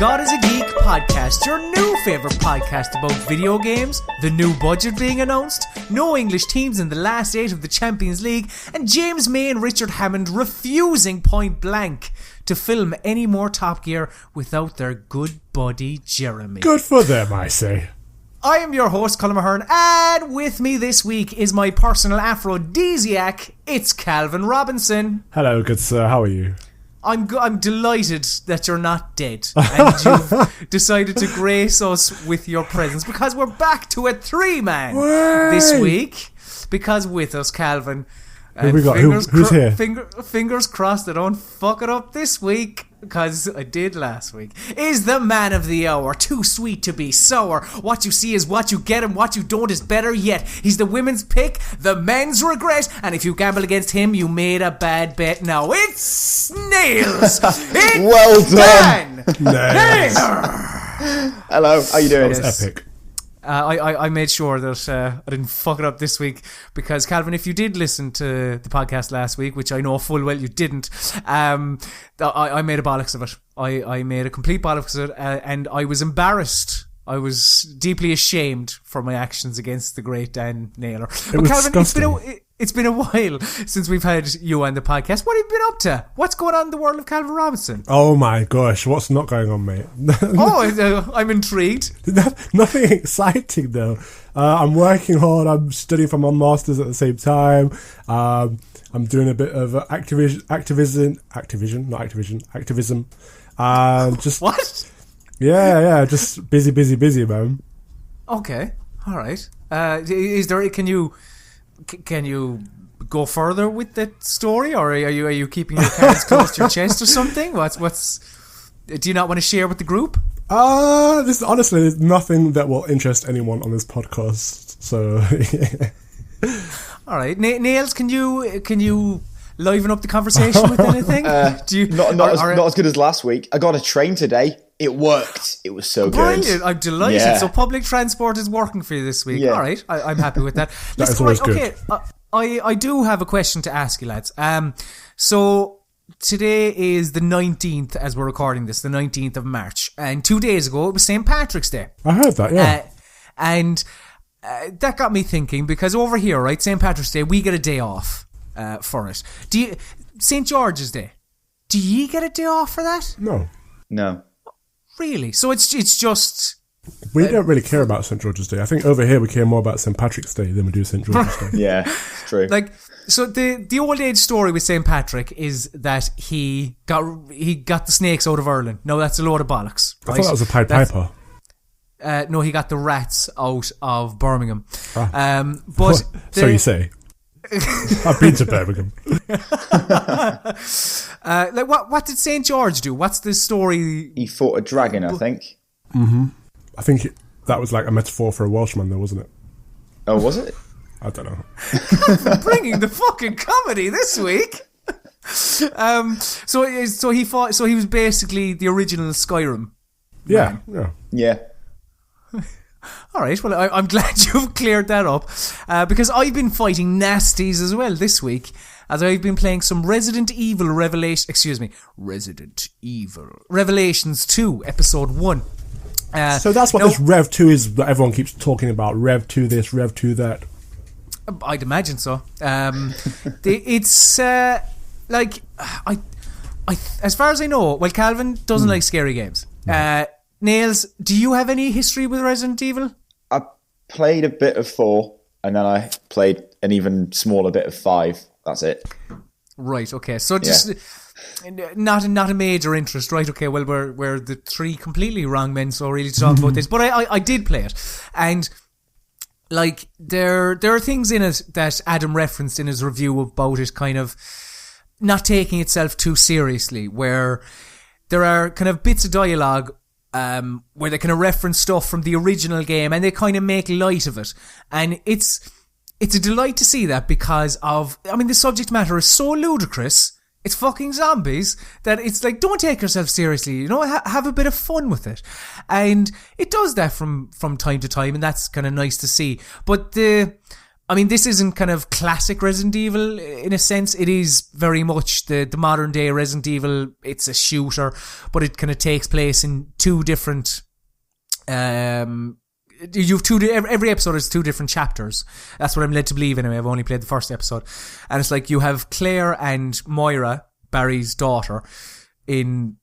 God is a Geek podcast, your new favourite podcast about video games, the new budget being announced, no English teams in the last 8 of the Champions League, and James May and Richard Hammond refusing point blank to film any more Top Gear without their good buddy Jeremy. Good for them, I say. I am your host, Colm Ahern, and with me this week is my personal aphrodisiac, it's Calvin Robinson. Hello, good sir, how are you? I'm delighted that you're not dead and you've decided to grace us with your presence, because we're back to a 3-man this week. Because with us, Calvin, who we got? Who's here? Fingers crossed I don't fuck it up this week, because I did last week, is the man of the hour, too sweet to be sour. What you see is what you get, and what you don't is better yet. He's the women's pick, the men's regret, and if you gamble against him, you made a bad bet. Now it's Nailz. It's well done. Nailz. Hello, how you doing? That was epic. I made sure that I didn't fuck it up this week, because Calvin, if you did listen to the podcast last week, which I know full well you didn't, I made a bollocks of it. I made a complete bollocks of it, and I was embarrassed. I was deeply ashamed for my actions against the great Dan Naylor. But Calvin, disgusting. it's been a while since we've had you on the podcast. What have you been up to? What's going on in the world of Calvin Robinson? Oh my gosh, what's not going on, mate? I'm intrigued. Nothing exciting though. I'm working hard. I'm studying for my masters at the same time. I'm doing a bit of activism. Just what? Yeah. Just busy, man. Okay, all right. Is there? Can you go further with that story, or are you keeping your cards close to your chest or something? What's? Do you not want to share with the group? This honestly, there's nothing that will interest anyone on this podcast. So, all right, Nailz, can you liven up the conversation with anything? Not as good as last week. I got a train today. It worked. It was so brilliant. good. I'm delighted. Yeah. So public transport is working for you this week. Yeah. All right, I'm happy with that. That is always good. Okay, I do have a question to ask you, lads. So today is the 19th, as we're recording this, the 19th of March, and 2 days ago it was St. Patrick's Day. I heard that, yeah. And that got me thinking, because over here, right, St. Patrick's Day, we get a day off for it. St. George's Day, do you get a day off for that? No. Really? So it's just... We don't really care about St. George's Day. I think over here we care more about St. Patrick's Day than we do St. George's Day. Yeah, it's true. So the old age story with St. Patrick is that he got the snakes out of Ireland. No, that's a load of bollocks. Right? I thought that was a Pied Piper. No, he got the rats out of Birmingham. But so you say. I've been to Birmingham. What did St. George do? What's the story? He fought a dragon, I think. Mm-hmm. I think that was like a metaphor for a Welshman, though, wasn't it? Oh, was it? I don't know. Bringing the fucking comedy this week. So he fought. So he was basically the original Skyrim. Yeah. All right, well, I'm glad you've cleared that up, because I've been fighting nasties as well this week, as I've been playing some Resident Evil Revelations 2, Episode 1. So that's what this Rev 2 is that everyone keeps talking about. Rev 2 this, Rev 2 that. I'd imagine so. It's like, as far as I know, well, Calvin doesn't like scary games. Nailz, do you have any history with Resident Evil? I played a bit of 4, and then I played an even smaller bit of 5. That's it. Right, okay. So just not a major interest, right? Okay, well, we're the 3 completely wrong men, so really to talk about this. But I did play it. And like there are things in it that Adam referenced in his review about it, kind of not taking itself too seriously, where there are kind of bits of dialogue where they kind of reference stuff from the original game and they kind of make light of it. And it's a delight to see that, because the subject matter is so ludicrous. It's fucking zombies that it's like, don't take yourself seriously, have a bit of fun with it. And it does that from time to time, and that's kind of nice to see. But the I mean, this isn't kind of classic Resident Evil in a sense. It is very much the modern day Resident Evil. It's a shooter, but it kind of takes place in two different. Every episode is two different chapters. That's what I'm led to believe anyway. I've only played the first episode, and it's like you have Claire and Moira, Barry's daughter, in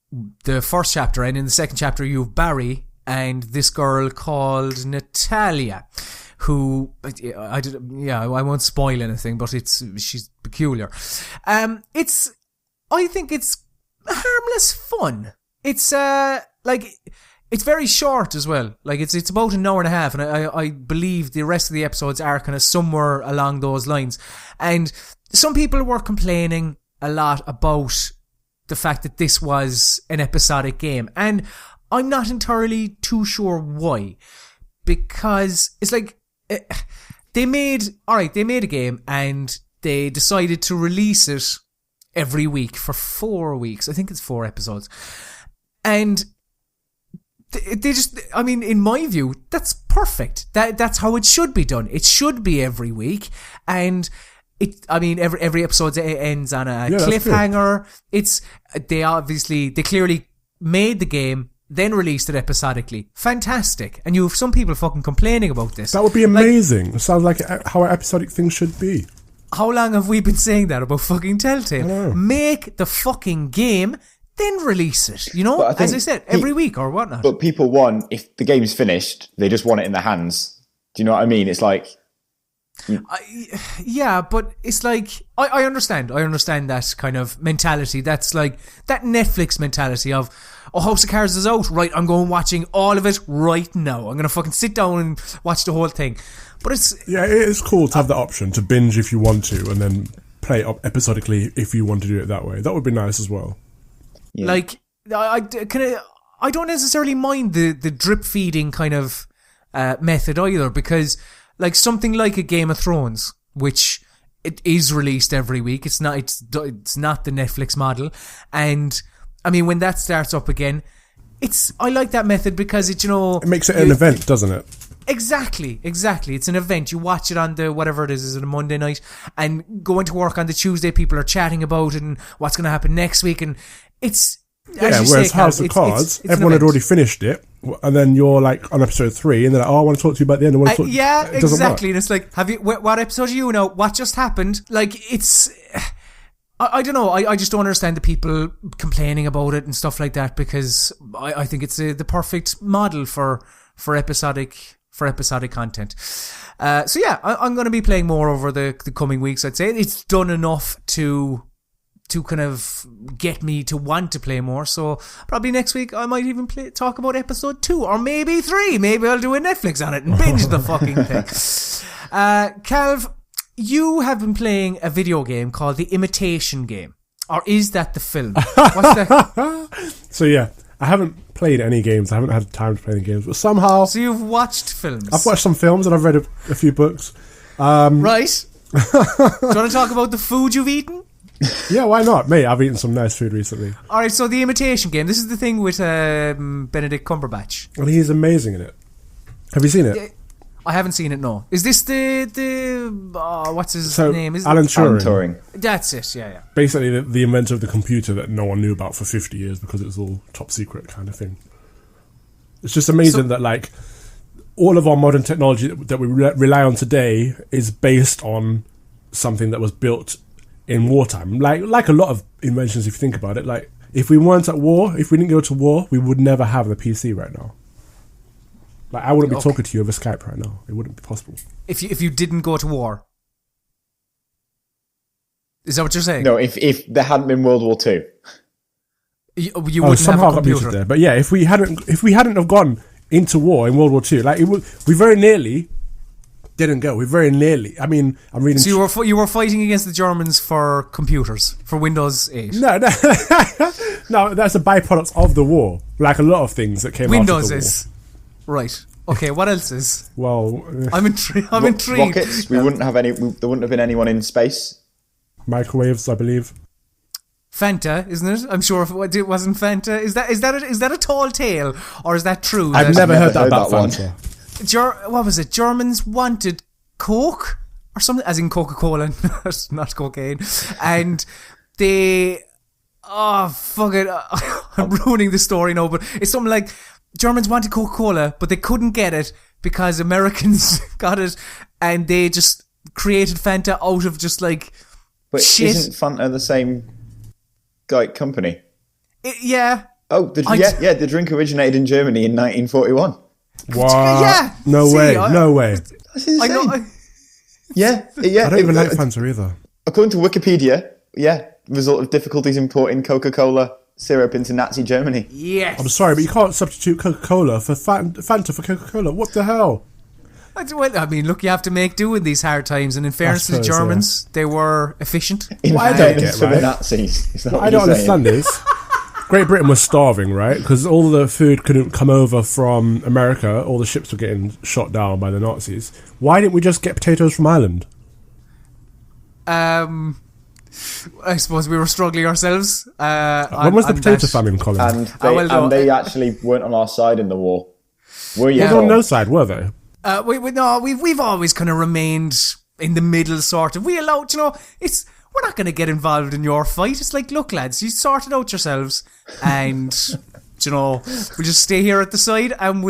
the first chapter, and in the second chapter you have Barry and this girl called Natalia, who I won't spoil anything, but she's peculiar. I think it's harmless fun. It's it's very short as well. Like it's about an hour and a half, and I believe the rest of the episodes are kind of somewhere along those lines. And some people were complaining a lot about the fact that this was an episodic game, and I'm not entirely too sure why, because it's like they made a game and they decided to release it every week for 4 weeks. I think it's 4 episodes, and they just, I mean, in my view, that's perfect. That's how it should be done. It should be every week, and every episode ends on a cliffhanger. They clearly made the game, then released it episodically. Fantastic. And you have some people fucking complaining about this. That would be amazing. It sounds like how an episodic thing should be. How long have we been saying that about fucking Telltale? Make the fucking game, then release it. You know, as I said, every week or whatnot. But people want, if the game's finished, they just want it in their hands. Do you know what I mean? It's like... yeah, but it's like I understand that kind of mentality. That's like that Netflix mentality of, House of Cards is out, right, I'm going watching all of it right now. I'm gonna fucking sit down and watch the whole thing. But it is cool to have the option to binge if you want to, and then play it up episodically if you want to do it that way. That would be nice as well. Yeah. Like I don't necessarily mind the drip feeding kind of method either, because like something like a Game of Thrones, which it is released every week. It's not the Netflix model. And I mean, when that starts up again, I like that method because it makes it an event, doesn't it? Exactly. It's an event. You watch it on the, whatever it is it a Monday night, and going to work on the Tuesday, people are chatting about it and what's going to happen next week. And it's, whereas House of Cards, everyone had already finished it, and then you're like on episode 3, and they're like, I want to talk to you about the end. Exactly. And it's like, what episode are you now? What just happened? Like, it's, I don't know. I just don't understand the people complaining about it and stuff like that, because I think it's the perfect model for episodic content. So yeah, I'm going to be playing more over the coming weeks. I'd say it's done enough to kind of get me to want to play more. So probably next week I might even talk about episode 2 or maybe 3. Maybe I'll do a Netflix on it and binge the fucking thing. Calv, you have been playing a video game called The Imitation Game. Or is that the film? What's that? So yeah, I haven't played any games. I haven't had time to play any games, but somehow... So you've watched films? I've watched some films and I've read a few books. Right. Do you want to talk about the food you've eaten? Yeah, why not? Mate, I've eaten some nice food recently. Alright, so The Imitation Game. This is the thing with Benedict Cumberbatch. And he's amazing in it. Have you seen it? I haven't seen it, no. Is this the what's his name? Alan Turing. That's it, yeah. Basically the inventor of the computer that no one knew about for 50 years because it was all top secret kind of thing. It's just amazing that like all of our modern technology that we rely on today is based on something that was built in wartime. Like a lot of inventions, if you think about it. Like, if we weren't at war, if we didn't go to war, we would never have the PC right now. Like, I wouldn't be talking to you over Skype right now. It wouldn't be possible. If you didn't go to war. Is that what you're saying? No, if there hadn't been World War II. You wouldn't somehow have a computer. Got there. But yeah, if we hadn't have gone into war in World War II, like we very nearly didn't go. We very nearly. I mean, I'm reading. So you were fighting against the Germans for computers, for Windows 8. No, that's a byproduct of the war. Like a lot of things that came Windows after the is war. Right. Okay, what else is? Well, I'm intrigued. Rockets. We wouldn't have any. There wouldn't have been anyone in space. Microwaves, I believe. Fanta, isn't it? I'm sure if it wasn't Fanta. Is that a tall tale, or is that true? I've never heard that about Fanta. What was it? Germans wanted Coke, or something, as in Coca-Cola, not cocaine. And they, oh, fuck it. I'm ruining the story now, but it's something like Germans wanted Coca-Cola, but they couldn't get it because Americans got it, and they just created Fanta out of just like shit. Isn't Fanta the same company? Yeah. Oh, the drink originated in Germany in 1941. Wow. Yeah. No way. That's insane. Yeah. I don't even like Fanta either. According to Wikipedia, result of difficulties importing Coca-Cola syrup into Nazi Germany. Yes. I'm sorry, but you can't substitute Coca-Cola for Fanta for Coca-Cola. What the hell? Well, I mean, look, you have to make do in these hard times, and in fairness to the Germans, they were efficient. I don't get, for the Nazis. What I don't understand is, Great Britain was starving, right? Because all the food couldn't come over from America. All the ships were getting shot down by the Nazis. Why didn't we just get potatoes from Ireland? I suppose we were struggling ourselves. When was the potato famine, Colin? And they actually weren't on our side in the war. Were you? They were on no side, were they? We've always kind of remained in the middle, sort of. We allowed, we're not going to get involved in your fight. It's like, look, lads, you sort it out yourselves, and we'll just stay here at the side, and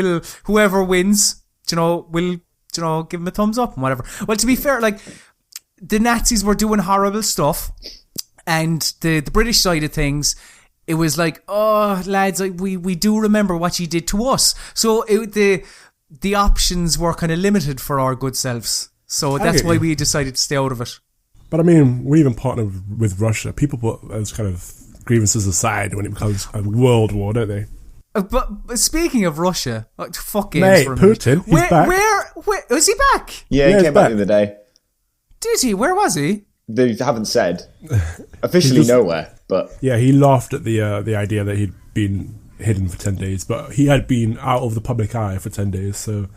whoever wins, we'll give them a thumbs up and whatever. Well, to be fair, like, the Nazis were doing horrible stuff, and the British side of things, it was like, oh, lads, like, we do remember what you did to us. So the options were kind of limited for our good selves. So that's why we decided to stay out of it. But I mean, we even partnered with Russia. People put those kind of grievances aside when it becomes a world war, don't they? But speaking of Russia, fuck games mate, for a minute. Putin, he's back. Where is he back? Yeah, he came back the other day. Did he? Where was he? They haven't said. Officially nowhere, but... Yeah, he laughed at the idea that he'd been hidden for 10 days, but he had been out of the public eye for 10 days, so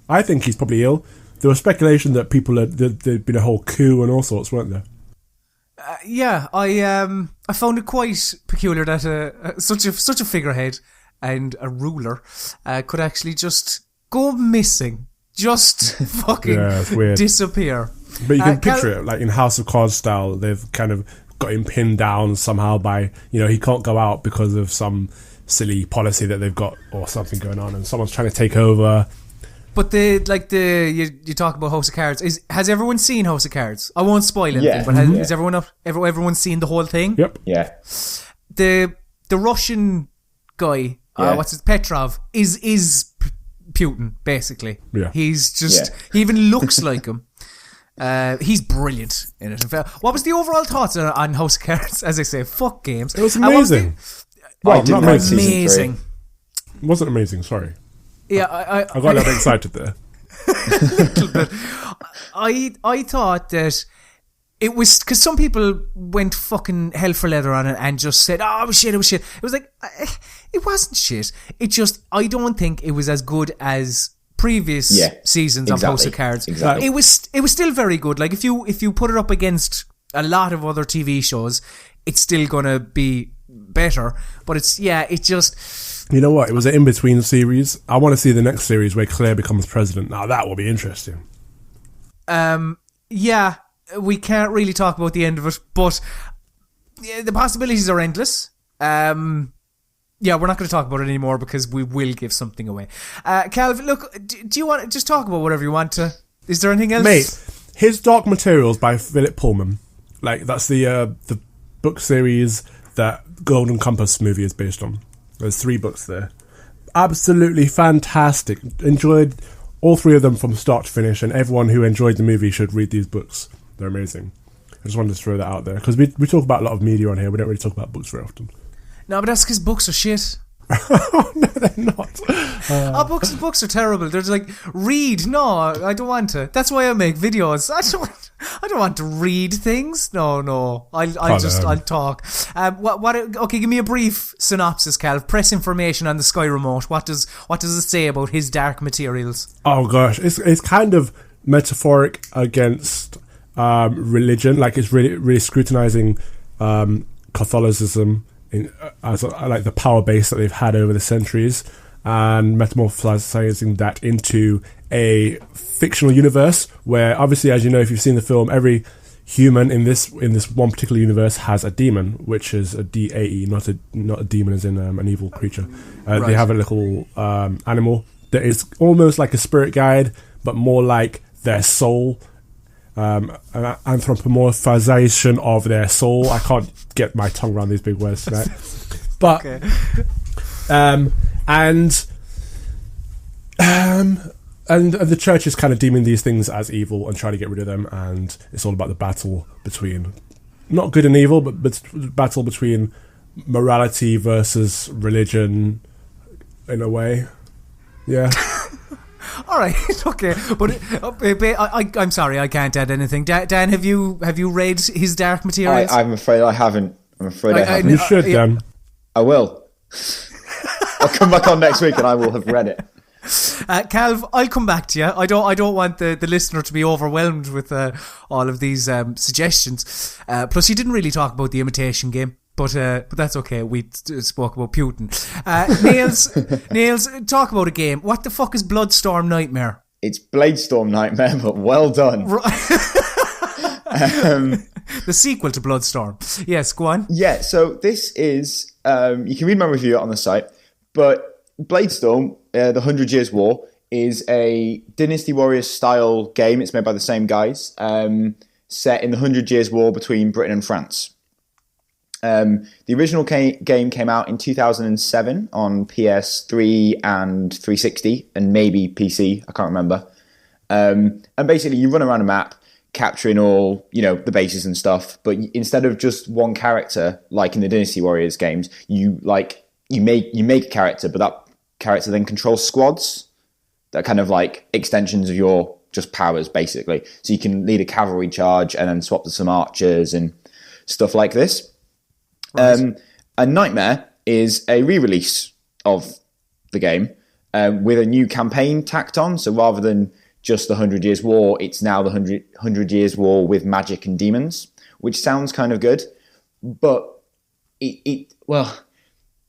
I think he's probably ill. There was speculation that there'd been a whole coup and all sorts, weren't there? I found it quite peculiar that such a figurehead and a ruler could actually just go missing, just fucking disappear. But you can picture it, like in House of Cards style, they've kind of got him pinned down somehow by, he can't go out because of some silly policy that they've got or something going on, and someone's trying to take over. But you talk about House of Cards. Has everyone seen House of Cards? I won't spoil anything, but has everyone seen the whole thing? Yep. Yeah. The Russian guy, Petrov, is Putin, basically. Yeah. He's just he even looks like him. He's brilliant in it. What was the overall thoughts on House of Cards? As I say, fuck games. It was amazing. Not amazing. It wasn't amazing, sorry. Yeah, I got a little bit excited there. I thought that it was because some people went fucking hell for leather on it and just said, "Oh, it was shit." It was like it wasn't shit. It just, I don't think it was as good as previous seasons of House of Cards. Exactly. It was still very good. Like if you put it up against a lot of other TV shows, it's still gonna be better. But it just. You know what? It was an in-between series. I want to see the next series where Claire becomes president. Now that will be interesting. Yeah, we can't really talk about the end of it, but the possibilities are endless. Yeah, we're not going to talk about it anymore because we will give something away. Calvin, look, do you want to just talk about whatever you want to? Is there anything else? Mate, his Dark Materials by Philip Pullman. Like, that's the book series that Golden Compass movie is based on. There's 3 books there. Absolutely fantastic. Enjoyed all 3 of them from start to finish, and everyone who enjoyed the movie should read these books. They're amazing. I just wanted to throw that out there, because we talk about a lot of media on here. We don't really talk about books very often. No, but that's because books are shit. No, they're not. Books are terrible. They're just like, read. No, I don't want to. That's why I make videos. I don't want to read things. No. I'll talk. Okay, give me a brief synopsis, Cal. Press information on the Sky Remote. What does it say about his Dark Materials? Oh gosh, it's kind of metaphoric against religion. Like, it's really scrutinizing Catholicism as like the power base that they've had over the centuries, and metamorphosizing that into a fictional universe where, obviously, as you know, if you've seen the film, every human in this one particular universe has a demon, which is a DAE, not a demon as in an evil creature. They have a little animal that is almost like a spirit guide, but more like their soul, an anthropomorphization of their soul. I can't get my tongue around these big words tonight. But and the church is kind of deeming these things as evil and trying to get rid of them, and it's all about the battle between not good and evil, but battle between morality versus religion, in a way. Yeah. All right, okay, but I'm sorry, I can't add anything. Dan, have you read his Dark Materials? I'm afraid I haven't. I haven't. You should, Dan. I will. I'll come back on next week and I will have read it. Calv, I'll come back to you. I don't want the listener to be overwhelmed with all of these suggestions. Plus, you didn't really talk about the Imitation Game, but that's okay. We spoke about Putin. Nailz, talk about a game. What the fuck is Bloodstorm Nightmare? It's Bladestorm Nightmare, but well done. The sequel to Bloodstorm. Yes, go on. Yeah, so this is... you can read my review on the site, but Bladestorm, the 100 Years' War, is a Dynasty Warriors style game. It's made by the same guys, set in the 100 Years' War between Britain and France. The original game came out in 2007 on PS3 and 360, and maybe PC, I can't remember. And basically you run around a map, capturing all, the bases and stuff, but instead of just one character, like in the Dynasty Warriors games, you make a character, but that character then controls squads that kind of like extensions of your just powers, basically. So you can lead a cavalry charge and then swap to some archers and stuff like this. Right. And Nightmare is a re-release of the game with a new campaign tacked on. So rather than just the 100 Years' War, it's now the 100 Years' War with magic and demons, which sounds kind of good, but it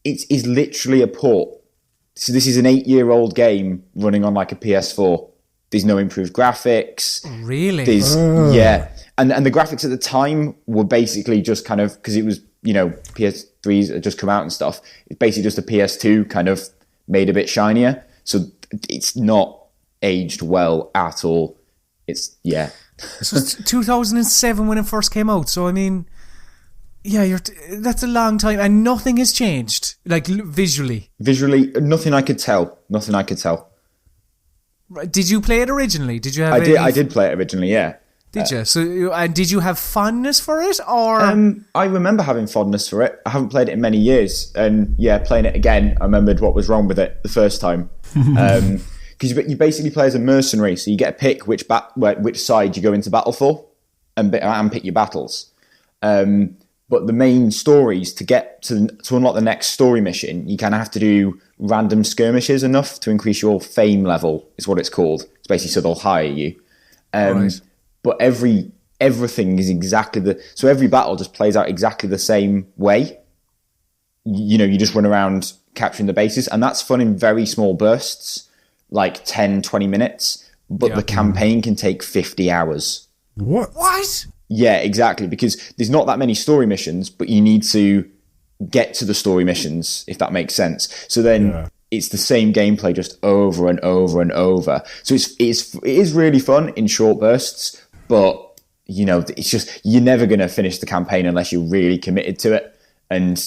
is literally a port. So this is an 8-year-old game running on like a PS4. There's no improved graphics. Really? Yeah. And the graphics at the time were basically just kind of, because it was, PS3s had just come out and stuff. It's basically just a PS2 kind of made a bit shinier. So it's not aged well at all. So it's 2007 when it first came out. So, I mean... Yeah, that's a long time, and nothing has changed, like visually. Visually, nothing I could tell. Right. Did you play it originally? Did you have? I did play it originally. Yeah. Did you? So, and did you have fondness for it, or? I remember having fondness for it. I haven't played it in many years, and playing it again, I remembered what was wrong with it the first time. Because you basically play as a mercenary, so you get to pick which side you go into battle for, and pick your battles. But the main stories, to get to unlock the next story mission, you kind of have to do random skirmishes enough to increase your fame level, is what it's called. It's basically so they'll hire you. Right. But everything is exactly so every battle just plays out exactly the same way. You just run around capturing the bases, and that's fun in very small bursts, like 10, 20 minutes. But the campaign can take 50 hours. What? Yeah, exactly, because there's not that many story missions, but you need to get to the story missions, if that makes sense. So then it's the same gameplay just over and over and over. So it is really fun in short bursts, but it's just, you're never going to finish the campaign unless you're really committed to it. And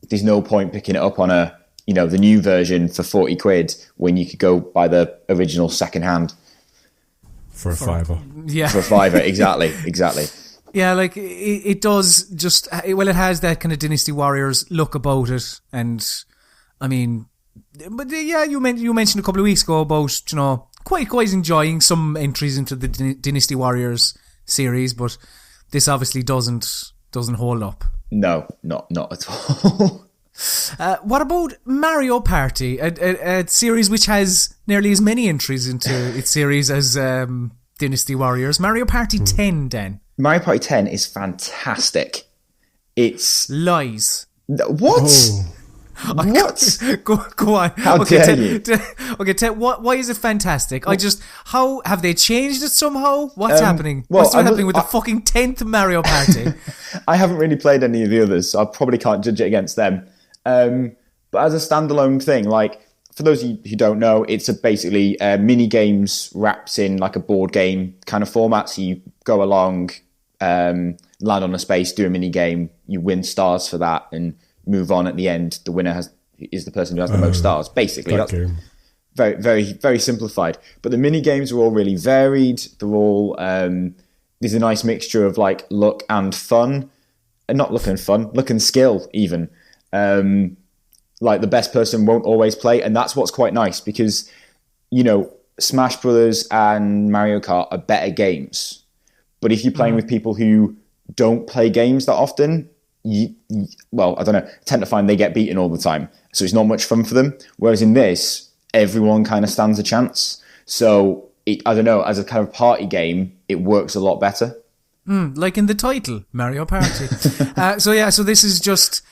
there's no point picking it up on the new version for 40 quid when you could go buy the original secondhand. For a fiver. Yeah. For a fiver, exactly. Yeah, like it does just, it has that kind of Dynasty Warriors look about it. And I mean, but yeah, you mentioned a couple of weeks ago about, quite enjoying some entries into the Dynasty Warriors series, but this obviously doesn't hold up. No, not at all. What about Mario Party, a series which has nearly as many entries into its series as Dynasty Warriors? Mario Party 10, then. Mario Party 10 is fantastic. It's... Lies. What? Oh. What? Go on. How dare you? Why is it fantastic? How have they changed it somehow? What's happening? What's happening with the fucking 10th Mario Party? I haven't really played any of the others, so I probably can't judge it against them. But as a standalone thing, like, for those of you who don't know, it's basically mini games wrapped in like a board game kind of format. So you go along, land on a space, do a mini game, you win stars for that, and move on at the end. The winner is the person who has the most stars. Basically, that's game. very, very, very simplified. But the mini games are all really varied. They're all there's a nice mixture of like luck and fun, and not luck and fun, luck and skill even. Like the best person won't always play, and that's what's quite nice because, you know, Smash Brothers and Mario Kart are better games. But if you're playing with people who don't play games that often, I don't know, tend to find they get beaten all the time. So it's not much fun for them. Whereas in this, everyone kind of stands a chance. So I don't know, as a kind of party game, it works a lot better. Like in the title, Mario Party. So this is just...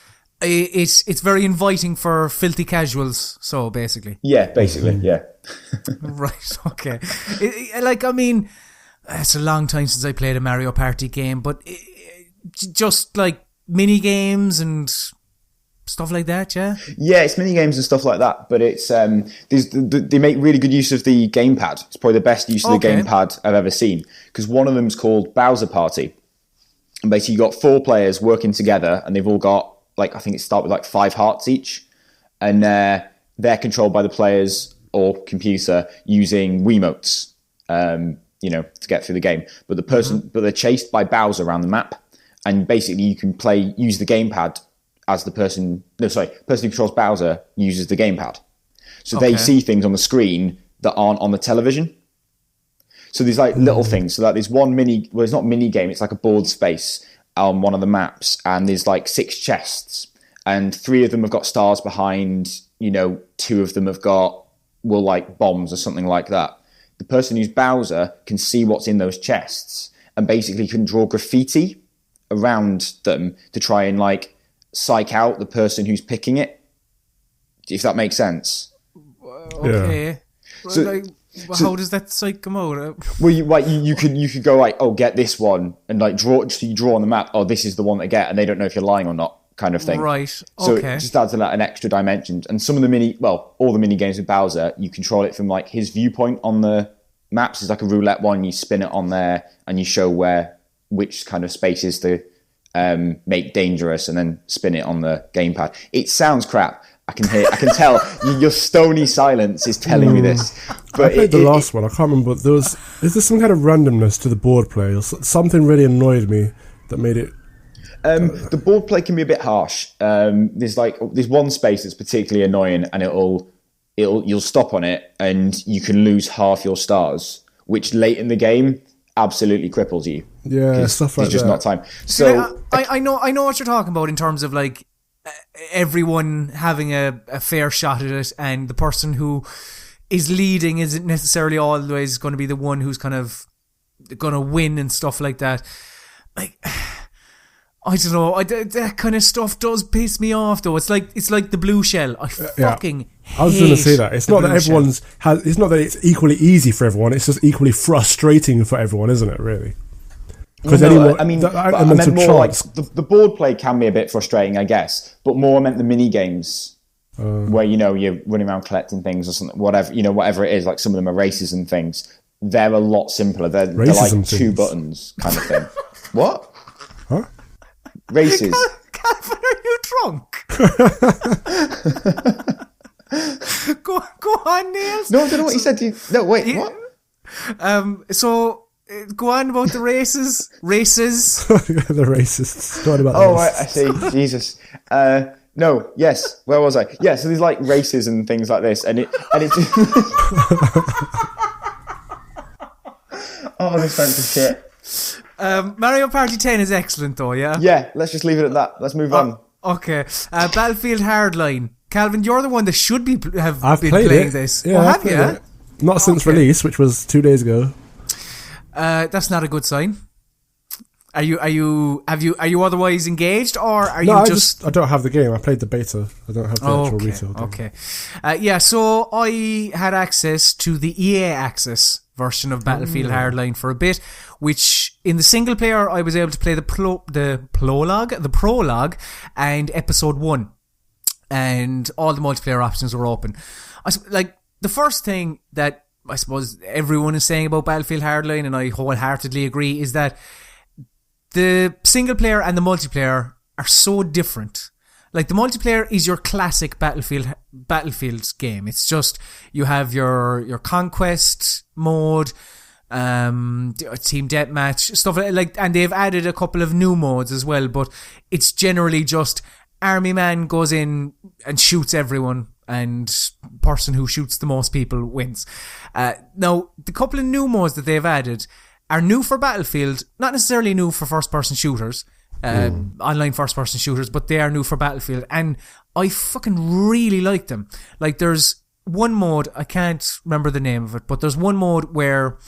It's very inviting for filthy casuals, so basically. Yeah, basically, yeah. Right, okay. It's a long time since I played a Mario Party game, but just like mini games and stuff like that, yeah? Yeah, it's mini games and stuff like that, but it's they make really good use of the gamepad. It's probably the best use of the gamepad I've ever seen, because one of them's called Bowser Party. And basically you've got 4 players working together, and they've all got, like, I think it starts with like 5 hearts each, and they're controlled by the players or computer using Wiimotes, to get through the game. But but they're chased by Bowser around the map, and basically you can use the gamepad as the person who controls Bowser uses the gamepad. So they see things on the screen that aren't on the television. So there's like little things. So that there's one it's not mini game, it's like a board space on one of the maps, and there's like 6 chests, and 3 of them have got stars behind, 2 of them have got like bombs or something like that. The person who's Bowser can see what's in those chests and basically can draw graffiti around them to try and like psych out the person who's picking it, if that makes sense. Okay. Yeah. So how does that psych come out? Well, you could go like, oh, get this one, and like draw on the map. Oh, this is the one to get, and they don't know if you're lying or not, kind of thing. Right. So it just adds an extra dimension. And some of the all the mini games with Bowser, you control it from like his viewpoint on the maps. It's like a roulette one. You spin it on there, and you show which kind of spaces to make dangerous, and then spin it on the gamepad. It sounds crap. I can tell your stony silence is telling me this. But I played the last one. I can't remember. Is there some kind of randomness to the board play? Or something really annoyed me that made it. The board play can be a bit harsh. There's one space that's particularly annoying, and you'll stop on it, and you can lose half your stars, which late in the game absolutely cripples you. Yeah, stuff like that. There's just not time. So I know what you're talking about in terms of like everyone having a fair shot at it, and the person who is leading isn't necessarily always going to be the one who's kind of going to win and stuff like that. Like, I don't know, that kind of stuff does piss me off though. It's like the blue shell. I fucking hate I was going to say that. It's not that it's not that it's equally easy for everyone. It's just equally frustrating for everyone, isn't it? Really. Because I meant more like the board play can be a bit frustrating, I guess, but more I meant the mini games where you're running around collecting things or something, whatever it is. Like some of them are races and things. They're a lot simpler. They're like 2 buttons kind of thing. What? Huh? Races. Calvin, are you drunk? Go on, Nailz. No, I don't know what you said. No, wait, what? Go on about the races. The races. Go on about the races. Right, I see. Jesus. No, yes. Where was I? Yeah, so there's like races and things like this, and it oh, this went to shit. Mario Party 10 is excellent though, yeah? Yeah, let's just leave it at that. Let's move on. Okay. Battlefield Hardline. Calvin, you're the one that should been playing this. Yeah, have you? Not since release, which was 2 days ago. That's not a good sign. Are you otherwise engaged, or are you I don't have the game. I played the beta. I don't have the actual retail game. Okay. So I had access to the EA Access version of Battlefield Hardline for a bit, which in the single player I was able to play the prologue and episode 1, and all the multiplayer options were open. Like, the first thing that I suppose everyone is saying about Battlefield Hardline, and I wholeheartedly agree, is that the single player and the multiplayer are so different. Like, the multiplayer is your classic Battlefield game. It's just, you have your conquest mode, team deathmatch, stuff like, and they've added a couple of new modes as well, but it's generally just army man goes in and shoots everyone, and person who shoots the most people wins. Now, the couple of new modes that they've added are new for Battlefield, not necessarily new for first-person shooters, online first-person shooters, but they are new for Battlefield, and I fucking really like them. Like, there's one mode, I can't remember the name of it, but there's one mode where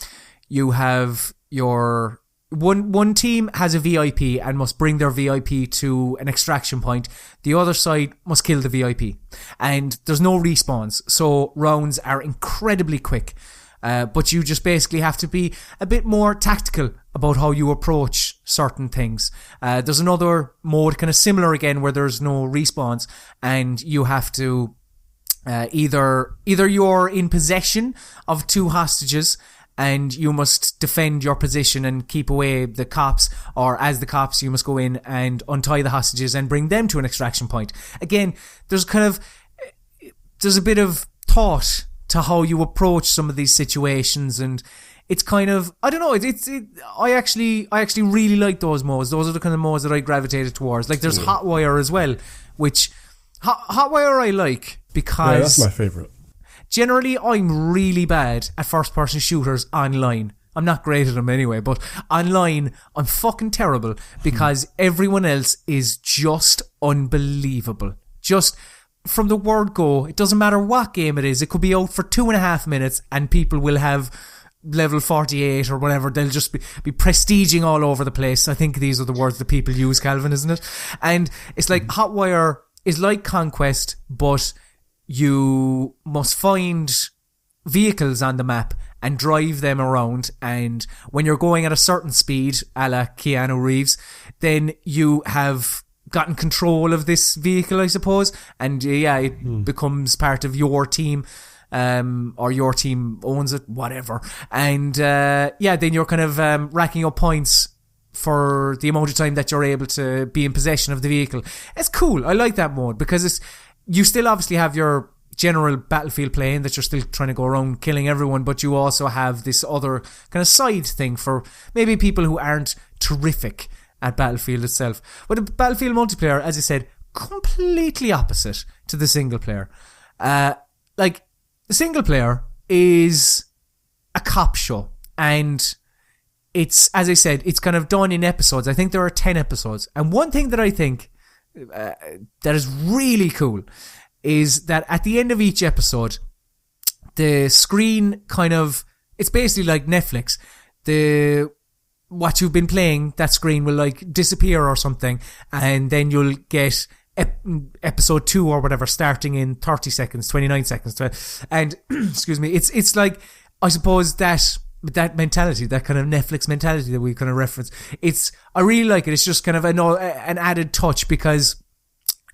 you have your... One team has a VIP and must bring their VIP to an extraction point. The other side must kill the VIP. And there's no respawns, so rounds are incredibly quick. But you just basically have to be a bit more tactical about how you approach certain things. There's another mode kind of similar again where there's no respawns, and you have to either you're in possession of 2 hostages and you must defend your position and keep away the cops, or as the cops you must go in and untie the hostages and bring them to an extraction point. Again, there's a bit of thought to how you approach some of these situations, and it's kind of, I don't know, I actually really like those modes. Those are the kind of modes that I gravitated towards. Like, there's Hotwire as well, which Hotwire I like because that's my favourite. Generally, I'm really bad at first-person shooters online. I'm not great at them anyway, but online, I'm fucking terrible because everyone else is just unbelievable. Just from the word go, it doesn't matter what game it is. It could be out for 2.5 minutes and people will have level 48 or whatever. They'll just be prestiging all over the place. I think these are the words that people use, Calvin, isn't it? And it's like Hotwire is like Conquest, but you must find vehicles on the map and drive them around, and when you're going at a certain speed, a la Keanu Reeves, then you have gotten control of this vehicle, I suppose, and it becomes part of your team, or your team owns it, whatever, and then you're kind of racking up points for the amount of time that you're able to be in possession of the vehicle. It's cool. I like that mode because you still obviously have your general Battlefield playing that you're still trying to go around killing everyone, but you also have this other kind of side thing for maybe people who aren't terrific at Battlefield itself. But the Battlefield multiplayer, as I said, completely opposite to the single player. Like, the single player is a cop show, and it's, as I said, it's kind of done in episodes. I think there are 10 episodes. And one thing that I think that is really cool is that at the end of each episode, the screen kind of, it's basically like Netflix. What you've been playing, that screen will like disappear or something, and then you'll get episode 2 or whatever starting in 30 seconds, 29 seconds. And excuse me, it's like, I suppose that mentality, that kind of Netflix mentality that we kind of reference, I really like it. It's just kind of an added touch, because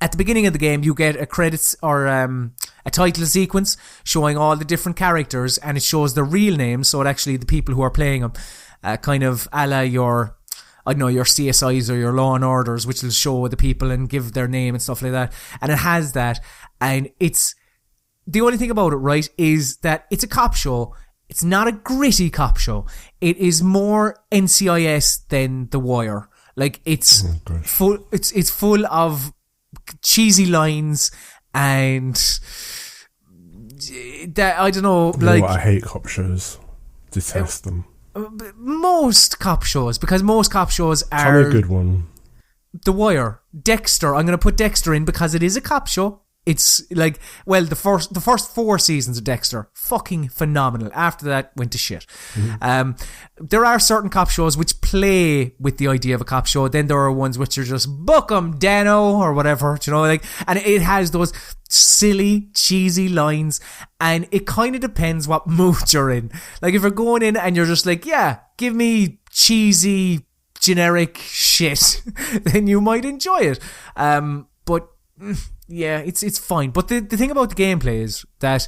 at the beginning of the game you get a credits or a title sequence showing all the different characters, and it shows their real names, so it actually the people who are playing them, kind of a la your, I don't know, your CSIs or your Law and Orders, which will show the people and give their name and stuff like that. And it has that, and it's, the only thing about it, right, is that it's a cop show. It's not a gritty cop show. It is more NCIS than The Wire. Like, it's full. It's full of cheesy lines, and that, I don't know. You like, know what, I hate cop shows. Detest them. Most cop shows, because most cop shows are. Tell me a good one. The Wire, Dexter. I'm going to put Dexter in because it is a cop show. it's like, well, the first 4 seasons of Dexter, fucking phenomenal. After that, went to shit. There are certain cop shows which play with the idea of a cop show. Then there are ones which are just book 'em, Dano, or whatever, you know, like, and it has those silly, cheesy lines, and it kind of depends what mood you're in. Like, if you're going in and you're just like, yeah, give me cheesy, generic shit, then you might enjoy it. But yeah, it's fine. But the thing about the gameplay is that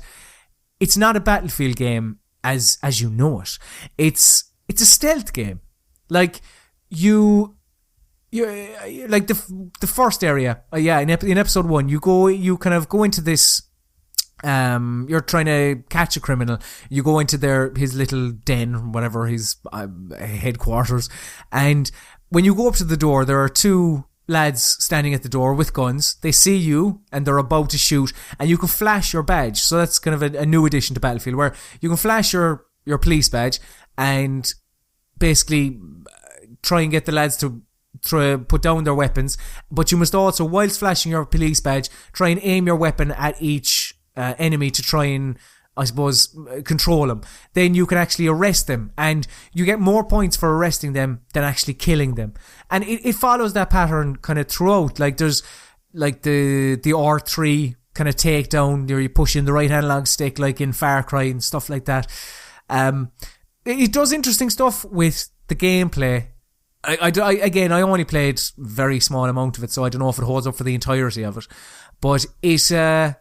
it's not a Battlefield game as you know it. It's a stealth game. Like, you like the first area. In episode 1, you kind of go into this. You're trying to catch a criminal. You go into his little den, whatever, his headquarters, and when you go up to the door, there are 2 lads standing at the door with guns. They see you and they're about to shoot, and you can flash your badge. So that's kind of a new addition to Battlefield, where you can flash your police badge and basically try and get the lads to try put down their weapons. But you must also, whilst flashing your police badge, try and aim your weapon at each enemy to try and, I suppose, control them. Then you can actually arrest them, and you get more points for arresting them than actually killing them. And it follows that pattern kind of throughout. Like, there's like the R3 kind of takedown, where you push in the right analog stick, like in Far Cry and stuff like that. It does interesting stuff with the gameplay. I only played very small amount of it, so I don't know if it holds up for the entirety of it. But it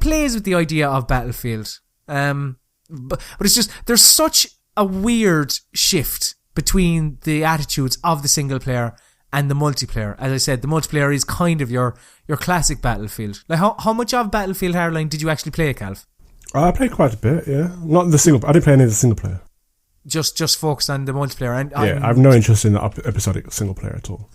plays with the idea of Battlefield. But it's just, there's such a weird shift between the attitudes of the single player and the multiplayer. As I said, the multiplayer is kind of your classic Battlefield. Like, how much of Battlefield Hardline did you actually play, Calv? I played quite a bit, yeah. Not the single. I didn't play any of the single player. Just focus on the multiplayer. And I have no interest in the episodic single player at all.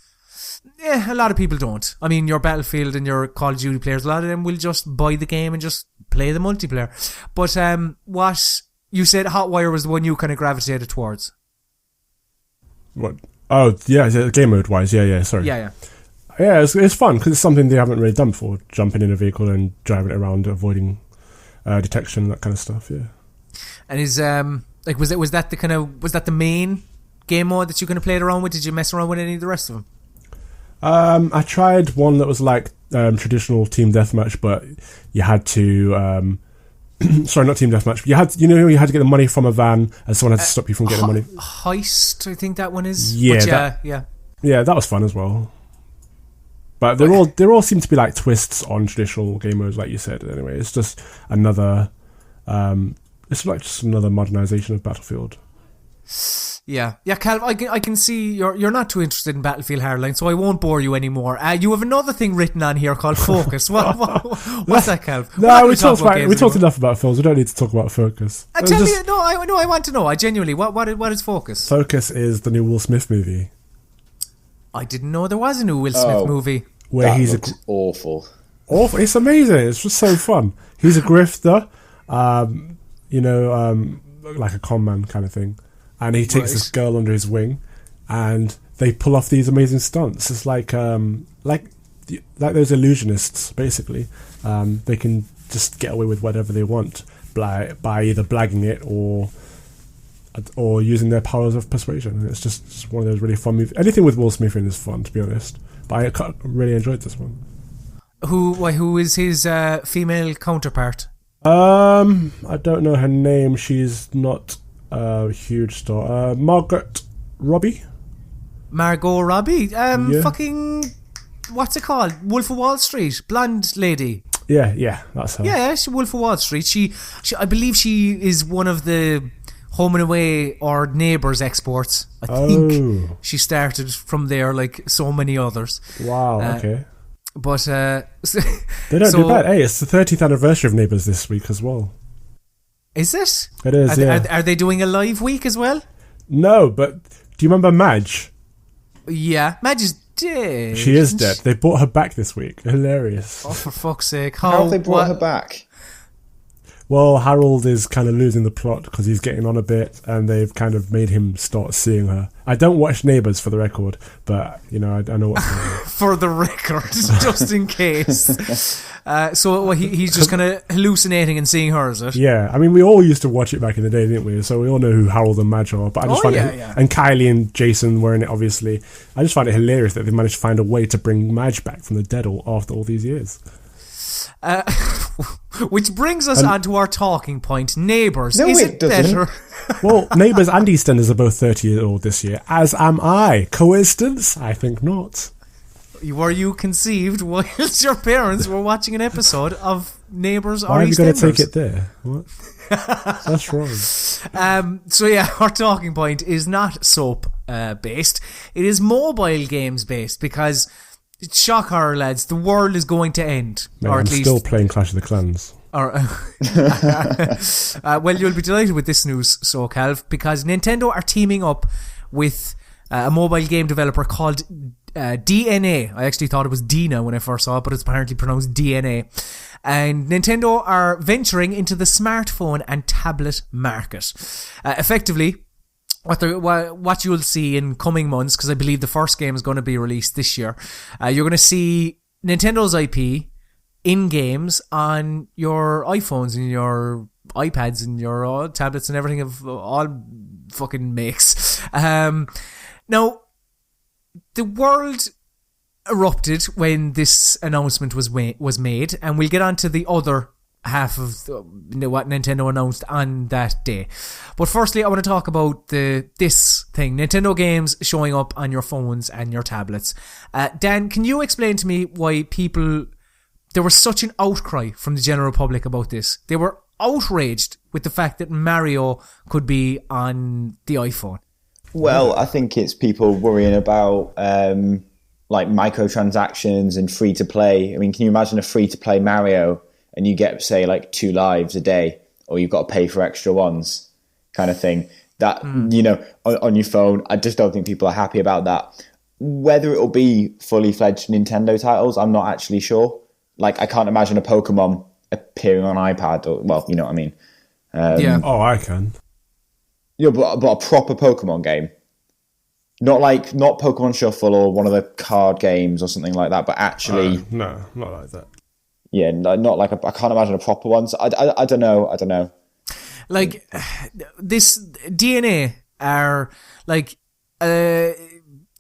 Yeah, a lot of people don't. I mean, your Battlefield and your Call of Duty players, a lot of them will just buy the game and just play the multiplayer. But what you said, Hotwire was the one you kind of gravitated towards. What? Oh, yeah, game mode wise, yeah. Sorry. Yeah. Yeah, it's fun because it's something they haven't really done before. Jumping in a vehicle and driving it around, avoiding detection, that kind of stuff. Yeah. And is was that the main game mode that you kind of played around with? Did you mess around with any of the rest of them? I tried one that was like traditional team deathmatch, but you had to sorry, not team deathmatch. You had to get the money from a van, and someone had to stop you from getting the money. Heist, I think that one is. Yeah, yeah, that was fun as well. But they all seem to be like twists on traditional game modes, like you said. Anyway, it's just another. It's like just another modernization of Battlefield. Yeah, Calv, I can see you're not too interested in Battlefield Hardline, so I won't bore you anymore. You have another thing written on here called Focus. What's that, Calv? No, we talked enough about films. We don't need to talk about Focus. I want to know. I genuinely, what is Focus? Focus is the new Will Smith movie. I didn't know there was a new Will Smith movie. Where he's awful. Awful. It's amazing. It's just so fun. He's a grifter, like a con man kind of thing. And he takes this girl under his wing, and they pull off these amazing stunts. It's like those illusionists, basically. They can just get away with whatever they want by either blagging it or using their powers of persuasion. And it's just one of those really fun movies. Anything with Will Smith in is fun, to be honest. But I really enjoyed this one. Who is his female counterpart? I don't know her name. She's not a huge star. Margot Robbie. Yeah. Fucking, what's it called? Wolf of Wall Street. Blonde lady. Yeah, that's her. Yeah, she's Wolf of Wall Street. She I believe she is one of the Home and Away or Neighbours exports. I think she started from there, like so many others. Wow, okay. But they don't do bad. Hey, it's the 30th anniversary of Neighbours this week as well. Is it? It is, Are they doing a live week as well? No, but do you remember Madge? Yeah, Madge is dead. She is dead. They brought her back this week. Hilarious. Oh, for fuck's sake. How have they brought her back? Well, Harold is kind of losing the plot because he's getting on a bit, and they've kind of made him start seeing her. I don't watch Neighbours, for the record, but I know what's going on. For the record, just in case. So he's just kind of hallucinating and seeing her, is it? Yeah, I mean, we all used to watch it back in the day, didn't we? So we all know who Harold and Madge are. But I just find it, and Kylie and Jason were in it, obviously. I just find it hilarious that they managed to find a way to bring Madge back from the dead after all these years. Which brings us on to our talking point. Neighbours. No, is it it doesn't. better? Well, Neighbours and EastEnders are both 30 years old this year, as am I. Coincidence? I think not. Were you conceived whilst your parents were watching an episode of Neighbours or EastEnders? Why have you got to take it there? What? That's wrong. So yeah, our talking point is not soap based. It is mobile games based because, shock horror lads, the world is going to end. Man, I'm still playing Clash of the Clans. Well, you'll be delighted with this news, so Calv, because Nintendo are teaming up with a mobile game developer called DNA. I actually thought it was Dina when I first saw it, but it's apparently pronounced DNA. And Nintendo are venturing into the smartphone and tablet market. Effectively, what you'll see in coming months, because I believe the first game is going to be released this year, you're going to see Nintendo's IP in games on your iPhones and your iPads and your tablets and everything of all fucking makes. Now, the world erupted when this announcement was made, and we'll get on to the other half of what Nintendo announced on that day. But firstly, I want to talk about this thing, Nintendo games showing up on your phones and your tablets. Dan, can you explain to me why there was such an outcry from the general public about this? They were outraged with the fact that Mario could be on the iPhone. Well, I think it's people worrying about like microtransactions and free to play. I mean, can you imagine a free to play Mario and you get, say, like 2 lives a day, or you've got to pay for extra ones, kind of thing? That, you know, on your phone, I just don't think people are happy about that. Whether it'll be fully fledged Nintendo titles, I'm not actually sure. Like, I can't imagine a Pokemon appearing on iPad, or, well, you know what I mean. Yeah. Oh, I can. Yeah, but a proper Pokemon game. Not Pokemon Shuffle or one of the card games or something like that, but actually... no, not like that. Yeah, not like I can't imagine a proper one. So I don't know. Like, this DNA are, like, a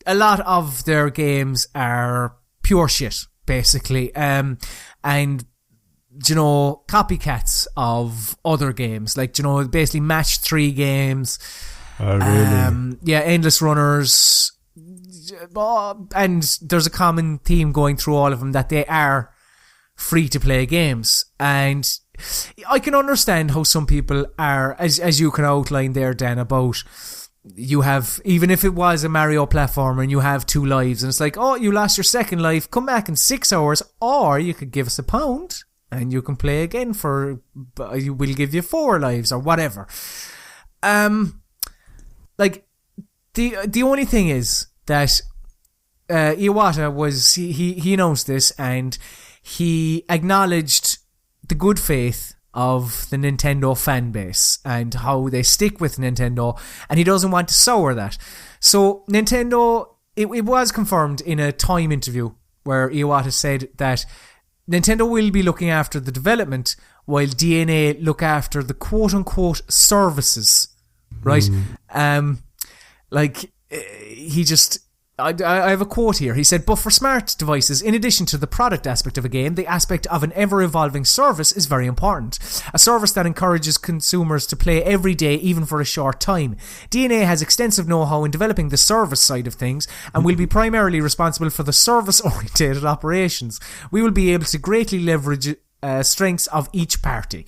lot of their games are pure shit, basically. And, you know, copycats of other games. Like, you know, basically match 3 games. Oh, really? Yeah, endless runners. And there's a common theme going through all of them, that they are free-to-play games. And I can understand how some people are, as you can outline there, Dan, about you have, even if it was a Mario platformer and you have 2 lives, and it's like, oh, you lost your second life, come back in 6 hours, or you could give us £1 and you can play again we'll give you 4 lives or whatever. Like, the only thing is that Iwata he announced this, and he acknowledged the good faith of the Nintendo fan base and how they stick with Nintendo, and he doesn't want to sour that. So Nintendo, it was confirmed in a Time interview where Iwata said that Nintendo will be looking after the development while DNA look after the quote-unquote services, right? Like, he just... I have a quote here. He said, but for smart devices, in addition to the product aspect of a game, the aspect of an ever-evolving service is very important. A service that encourages consumers to play every day, even for a short time. DNA has extensive know-how in developing the service side of things, and will be primarily responsible for the service-oriented operations. We will be able to greatly leverage strengths of each party.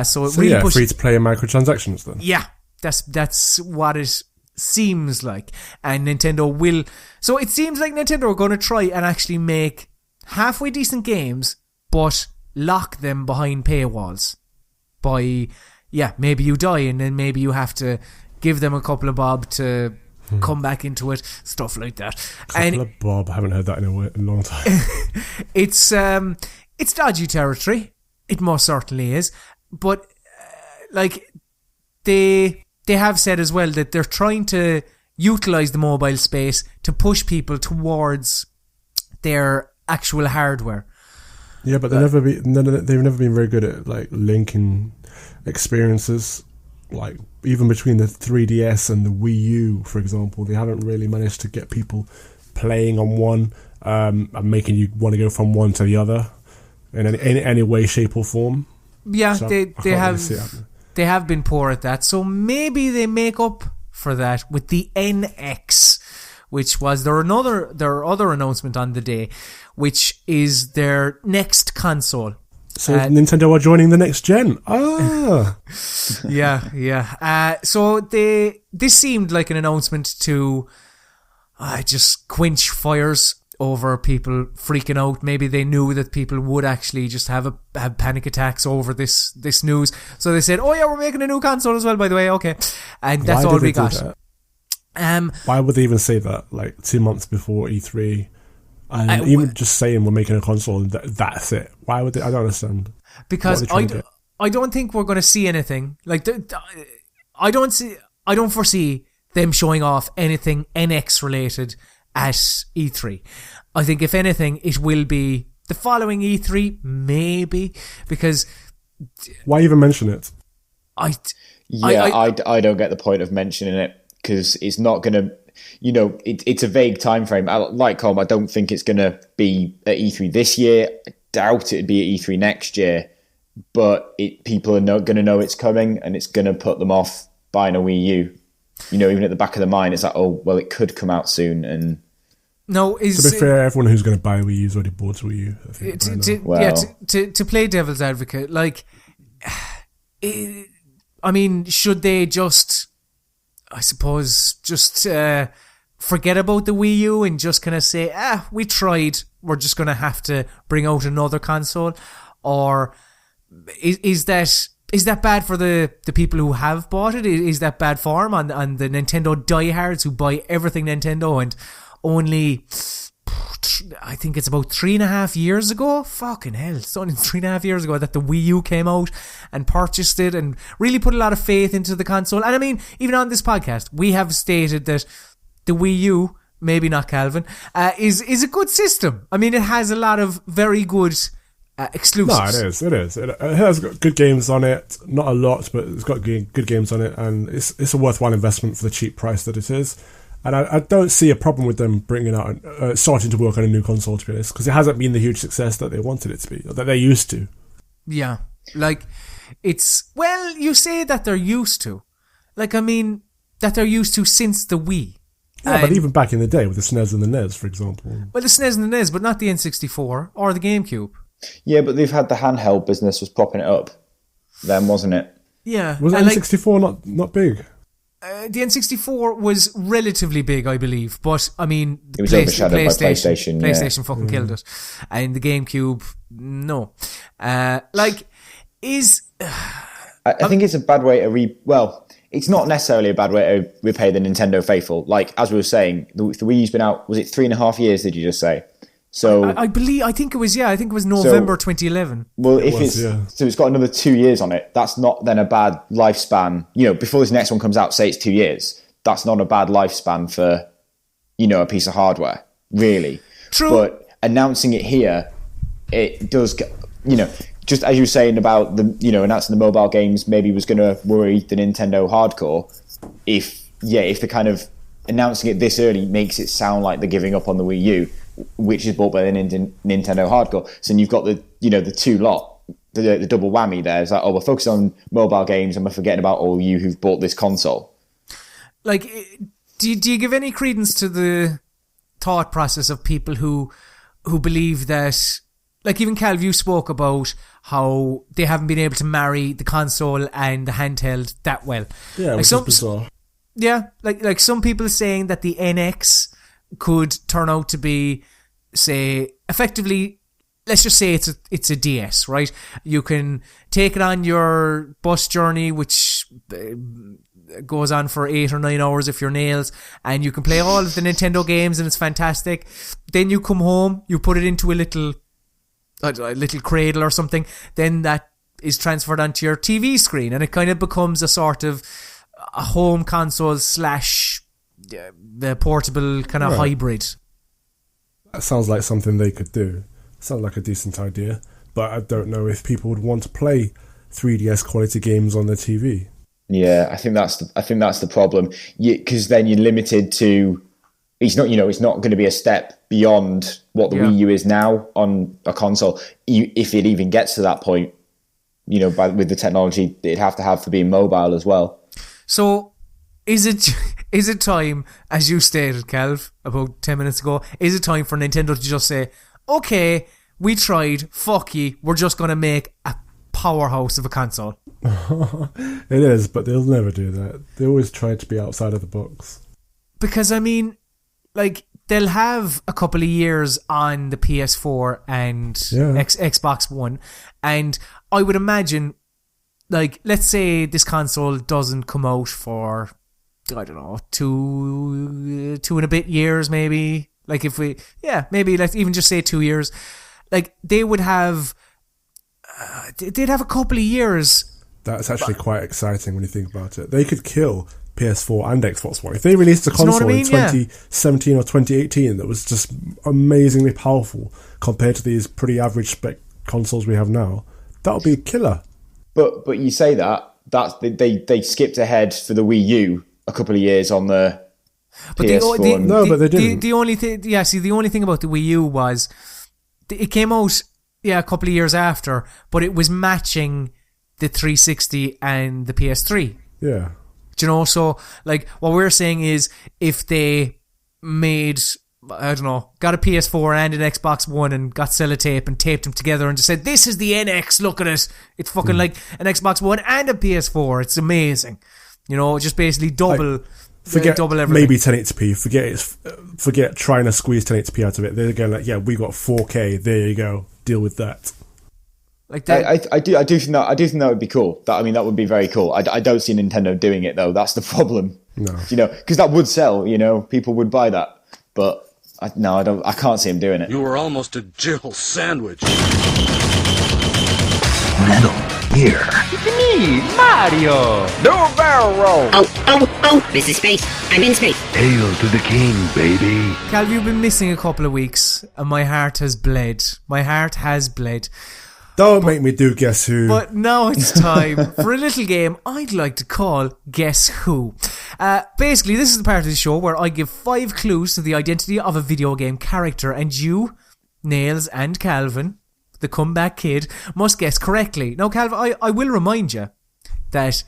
So really free-to-play and microtransactions then? Yeah, that's what it seems like. And Nintendo will... So it seems like Nintendo are going to try and actually make halfway decent games, but lock them behind paywalls. By, maybe you die and then maybe you have to give them a couple of bob to come back into it. Stuff like that. Couple of bob. I haven't heard that in a long time. It's dodgy territory. It most certainly is. but like they have said as well that they're trying to utilize the mobile space to push people towards their actual hardware. Yeah, but they've never been very good at like linking experiences, like even between the 3DS and the Wii U, for example. They haven't really managed to get people playing on one and making you want to go from one to the other in any way, shape or form. Yeah, so they have been poor at that. So maybe they make up for that with the NX, which was their other announcement on the day, which is their next console. So Nintendo are joining the next gen. Ah, yeah. So this seemed like an announcement to just quench fires over people freaking out. Maybe they knew that people would actually just have panic attacks over this news. So they said, "Oh yeah, we're making a new console as well, by the way." Okay, and that's all we got. Why would they even say that? Like 2 months before E3, and even just saying we're making a console, that's it. Why would they? I don't understand. Because I don't think we're going to see anything. Like I don't foresee them showing off anything NX related at E3. I think if anything, it will be the following E3, maybe, because why even mention it? I don't get the point of mentioning it, because it's not going to, it's a vague time frame. Like Colm, I don't think it's going to be at E3 this year. I doubt it'd be at E3 next year, but people are going to know it's coming, and it's going to put them off buying a Wii U. Even at the back of the mind, it's like, oh, well, it could come out soon. And to be fair, everyone who's going to buy a Wii U's already bought a Wii U. I think, to play devil's advocate, like, I mean, should they just, I suppose, just forget about the Wii U and just kind of say, we tried, we're just going to have to bring out another console? Or is that bad for the people who have bought it? Is that bad for them on the Nintendo diehards who buy everything Nintendo? And only, I think it's about 3.5 years ago, fucking hell, it's only 3.5 years ago that the Wii U came out and purchased it and really put a lot of faith into the console. And I mean, even on this podcast, we have stated that the Wii U, maybe not Calvin, is a good system. I mean, it has a lot of very good exclusives. No, it is. It has got good games on it. Not a lot, but it's got good games on it, and it's a worthwhile investment for the cheap price that it is. And I don't see a problem with them bringing out, starting to work on a new console, to be honest, because it hasn't been the huge success that they wanted it to be, that they used to. Yeah, like you say that they're used to, like, I mean, that they're used to since the Wii. Yeah, but even back in the day with the SNES and the NES, for example. Well, the SNES and the NES, but not the N64 or the GameCube. Yeah, but they've had the handheld business was propping it up then, wasn't it? Yeah. Was N64 not big? The N64 was relatively big, I believe, but I mean, it was overshadowed by PlayStation. PlayStation fucking killed it, and the GameCube, no. I think it's a bad way to it's not necessarily a bad way to repay the Nintendo faithful. Like, as we were saying, the Wii U's been out, was it 3.5 years, did you just say? So I think it was November 2011. Well, so it's got another 2 years on it. That's not then a bad lifespan. Before this next one comes out, say it's 2 years. That's not a bad lifespan for, a piece of hardware, really. True. But announcing it here, it does, just as you were saying about the, announcing the mobile games maybe was going to worry the Nintendo hardcore. If the kind of announcing it this early makes it sound like they're giving up on the Wii U, which is bought by the Nintendo hardcore. So you've got the two lot, the double whammy there. It's like, oh, we're focused on mobile games and we're forgetting about all you who've bought this console. Like, do you give any credence to the thought process of people who believe that, like, even Calv, you spoke about how they haven't been able to marry the console and the handheld that well. Yeah, which is bizarre. Yeah, like some people saying that the NX could turn out to be, say, effectively, let's just say it's a DS, right? You can take it on your bus journey, which goes on for 8 or 9 hours if you're Nailz, and you can play all of the Nintendo games, and it's fantastic. Then you come home, you put it into a little cradle or something. Then that is transferred onto your TV screen, and it kind of becomes a sort of a home console slash the portable kind of hybrid. That sounds like something they could do. Sounds like a decent idea, but I don't know if people would want to play 3DS quality games on their TV. Yeah, I think that's the problem. Because then you're limited to. It's not going to be a step beyond what the Wii U is now on a console. If it even gets to that point, with the technology it'd have to have for being mobile as well. So, is it time, as you stated, Calv, about 10 minutes ago, is it time for Nintendo to just say, okay, we tried, fuck ye, we're just going to make a powerhouse of a console? It is, but they'll never do that. They always try to be outside of the box. Because, I mean, like, they'll have a couple of years on the PS4 and Xbox One, and I would imagine, like, let's say this console doesn't come out for, I don't know, two and a bit years, maybe. Like, maybe let's even just say 2 years. Like, they would have, they'd have a couple of years. That's actually quite exciting when you think about it. They could kill PS4 and Xbox One. If they released a console in 2017 or 2018 that was just amazingly powerful compared to these pretty average spec consoles we have now, that would be a killer. But you say that's they skipped ahead for the Wii U a couple of years on the PS4. But they didn't. The only thing, the only thing about the Wii U was it came out a couple of years after, but it was matching the 360 and the PS3. Yeah. So, like, what we're saying is if they made, I don't know, got a PS4 and an Xbox One and got sellotape and taped them together and just said, this is the NX, look at it. It's fucking like an Xbox One and a PS4. It's amazing. Just basically double everything. Maybe 1080p. Forget trying to squeeze 1080p out of it. They're going like, we got 4K. There you go. Deal with that. Like that. I do think that would be cool. That would be very cool. I don't see Nintendo doing it though. That's the problem. No. Because that would sell. People would buy that. But I don't. I can't see him doing it. You were almost a Jill sandwich. Metal Gear. It's me, Mario. Do a barrel roll. Oh, this is space. I'm in space. Hail to the king, baby. Cal, you've been missing a couple of weeks and my heart has bled. Don't make me do Guess Who. But now it's time for a little game I'd like to call Guess Who. Basically, this is the part of the show where I give 5 clues to the identity of a video game character, and you, Nailz and Calvin, the comeback kid, must guess correctly. Now, Calvin, I will remind you that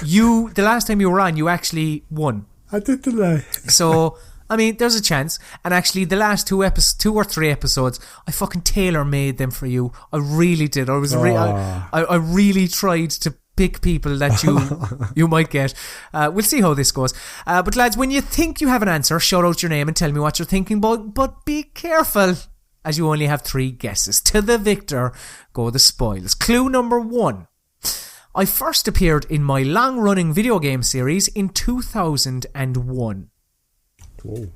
the last time you were on, you actually won. I did delay. So, there's a chance. And actually, the last 2 or 3 episodes, I fucking tailor-made them for you. I really did. I really tried to pick people that you might get. We'll see how this goes. But lads, when you think you have an answer, shout out your name and tell me what you're thinking about. But be careful, as you only have 3 guesses. To the victor go the spoils. Clue number 1. I first appeared in my long-running video game series in 2001. Whoa.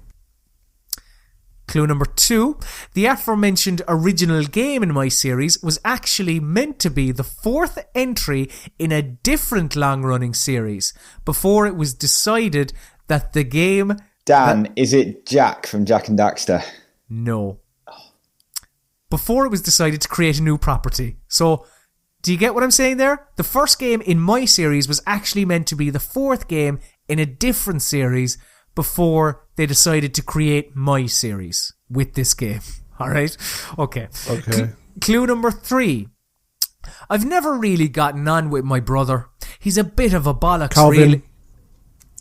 Clue number 2. The aforementioned original game in my series was actually meant to be the 4th entry in a different long-running series before it was decided that the game... Dan, is it Jack from Jack and Daxter? No. Before it was decided to create a new property. So, do you get what I'm saying there? The first game in my series was actually meant to be the 4th game in a different series before they decided to create my series with this game. Alright? Okay. Clue number 3. I've never really gotten on with my brother. He's a bit of a bollocks, Calvin. really.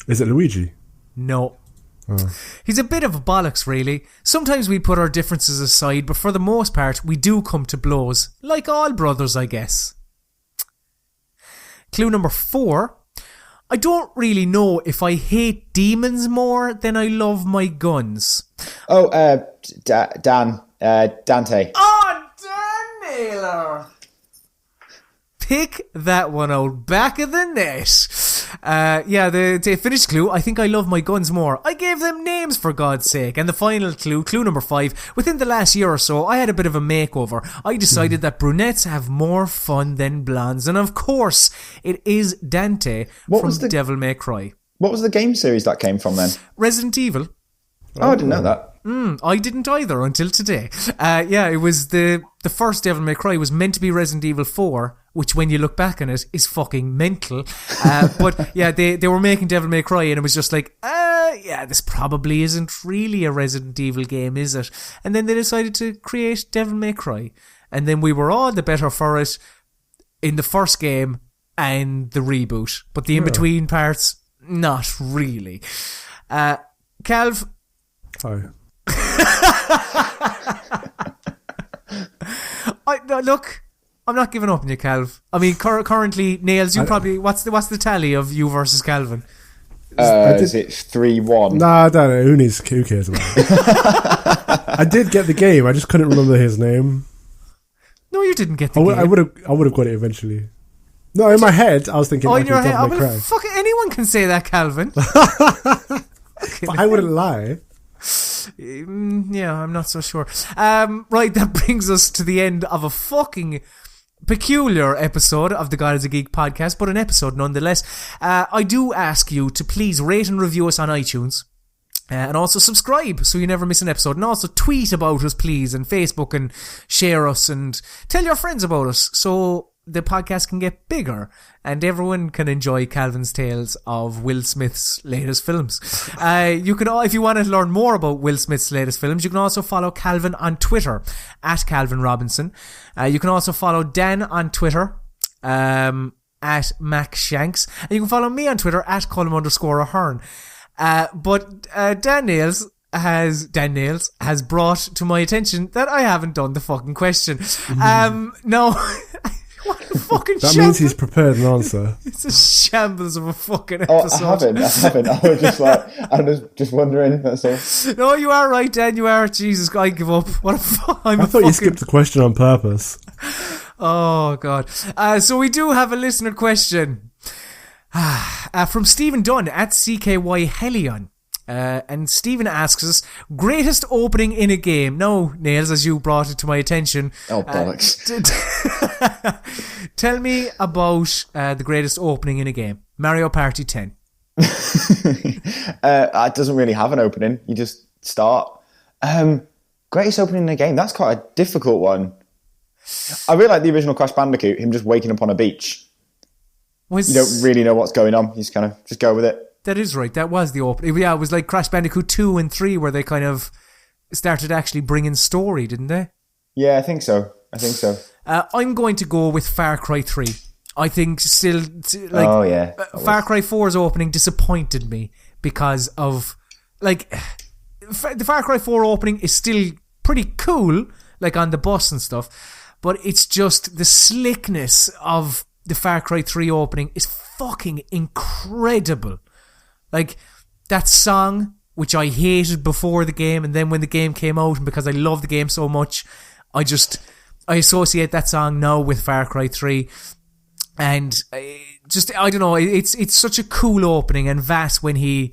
Is it Luigi? No. He's a bit of a bollocks, really. Sometimes we put our differences aside, but for the most part, we do come to blows. Like all brothers, I guess. Clue number 4. I don't really know if I hate demons more than I love my guns. Oh, Dante. Oh, Dan Naylor! Pick that one out back of the net. The finished clue, I think I love my guns more. I gave them names, for God's sake. And the final clue number 5, within the last year or so, I had a bit of a makeover. I decided that brunettes have more fun than blondes. And of course, it is Dante from Devil May Cry. What was the game series that came from then? Resident Evil. Oh, I didn't know that. I didn't either until today. It was the first Devil May Cry was meant to be Resident Evil 4, which when you look back on it is fucking mental. But yeah, they were making Devil May Cry and it was just like, this probably isn't really a Resident Evil game, is it? And then they decided to create Devil May Cry. And then we were all the better for it in the first game and the reboot. But the in-between parts, not really. Calv. Hi. Look, I'm not giving up on you, Calv. I mean, currently, Nailz, you probably... What's the tally of you versus Calvin? Is it 3-1? Nah, I don't know. Who cares about it? I did get the game. I just couldn't remember his name. No, you didn't get the game. I would have got it eventually. No, in my head, I was thinking... in your head? Fucking anyone can say that, Calvin. But I wouldn't lie. Yeah, I'm not so sure. Right, that brings us to the end of a fucking peculiar episode of the God is a Geek podcast, but an episode nonetheless. I do ask you to please rate and review us on iTunes. And also subscribe so you never miss an episode. And also tweet about us, please, and Facebook, and share us, and tell your friends about us so the podcast can get bigger and everyone can enjoy Calvin's tales of Will Smith's latest films. You can, if you want to learn more about Will Smith's latest films, you can also follow Calvin on Twitter at Calvin Robinson. You can also follow Dan on Twitter at Mac Shanks, and you can follow me on Twitter at Colm_Ahern. But Dan Nailz has brought to my attention that I haven't done the fucking question. No. What a fucking that means he's prepared an answer. It's a shambles of a fucking episode. I haven't. I was just like, I was just wondering. That's all. No, you are right, Dan. You are. Jesus, I give up. What a I thought you skipped the question on purpose. Oh God. So we do have a listener question from Stephen Dunn at CKY Helion. And Stephen asks us, greatest opening in a game. No, Nailz, as you brought it to my attention. Oh, bollocks. Tell me about the greatest opening in a game. Mario Party 10. It doesn't really have an opening. You just start. Greatest opening in a game. That's quite a difficult one. I really like the original Crash Bandicoot, him just waking up on a beach. You don't really know what's going on. You just kind of just go with it. That is right. That was the opening. Yeah, it was like Crash Bandicoot 2 and 3 where they kind of started actually bringing story, didn't they? Yeah, I think so. I'm going to go with Far Cry 3. I think still, Far Cry 4's opening disappointed me because of, like, the Far Cry 4 opening is still pretty cool, like on the bus and stuff, but it's just the slickness of the Far Cry 3 opening is fucking incredible. Like, that song, which I hated before the game, and then when the game came out, and because I love the game so much, I associate that song now with Far Cry 3. And I don't know, it's such a cool opening, and Vass, I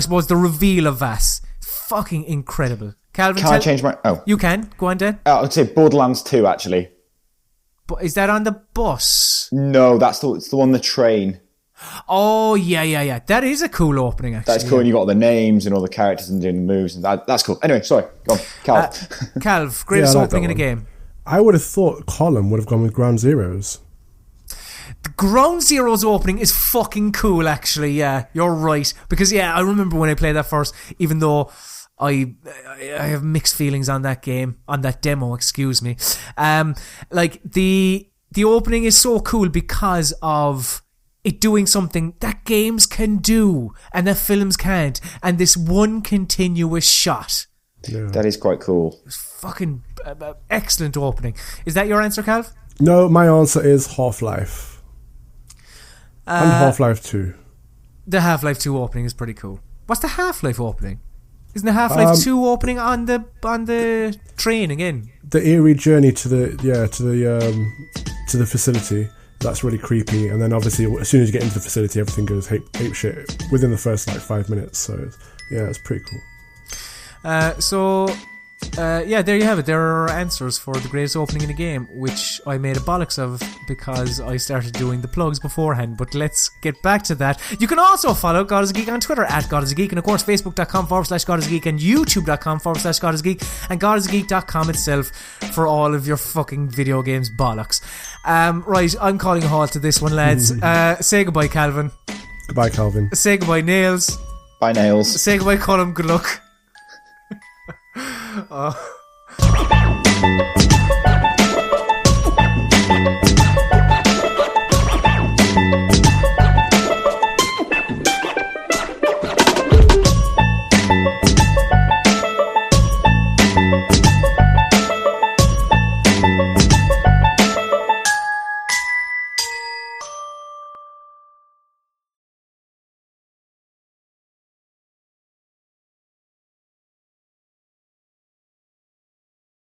suppose the reveal of Vass, fucking incredible. Calvin, can I change my... Oh. You can. Go on, Dan. I'd say Borderlands 2, actually. But is that on the bus? No, it's the one on the train. Oh, yeah. That is a cool opening, actually. That's cool, and you got all the names and all the characters and doing the moves, and that's cool. Anyway, sorry, go on, Calv. Calv, greatest opening in a game. I would have thought Colm would have gone with Ground Zeroes. The Ground Zeroes opening is fucking cool, actually, yeah, you're right. Because, yeah, I remember when I played that first, even though I have mixed feelings on that game, on that demo, excuse me. Like, the opening is so cool because of it doing something that games can do and that films can't, and this one continuous shot. Yeah. That is quite cool. Fucking excellent opening. Is that your answer, Calv? No, my answer is Half-Life. And Half-Life 2. The Half-Life 2 opening is pretty cool. What's the Half-Life opening? Isn't the Half-Life 2 opening on the train again? The eerie journey to the facility. That's really creepy. And then obviously, as soon as you get into the facility, everything goes ape shit within the first like 5 minutes. So yeah, it's pretty cool. There you have it. There are answers for the greatest opening in the game, which I made a bollocks of because I started doing the plugs beforehand. But let's get back to that. You can also follow God is a Geek on Twitter at God is a Geek, and of course Facebook.com/God is a Geek, and YouTube.com/God is a Geek, and GodIsAGeek.com itself for all of your fucking video games bollocks. Right, I'm calling a halt to this one, lads. Say goodbye, Calvin. Goodbye, Calvin. Say goodbye, Nailz. Bye, Nailz. Say goodbye, Colm. Good luck.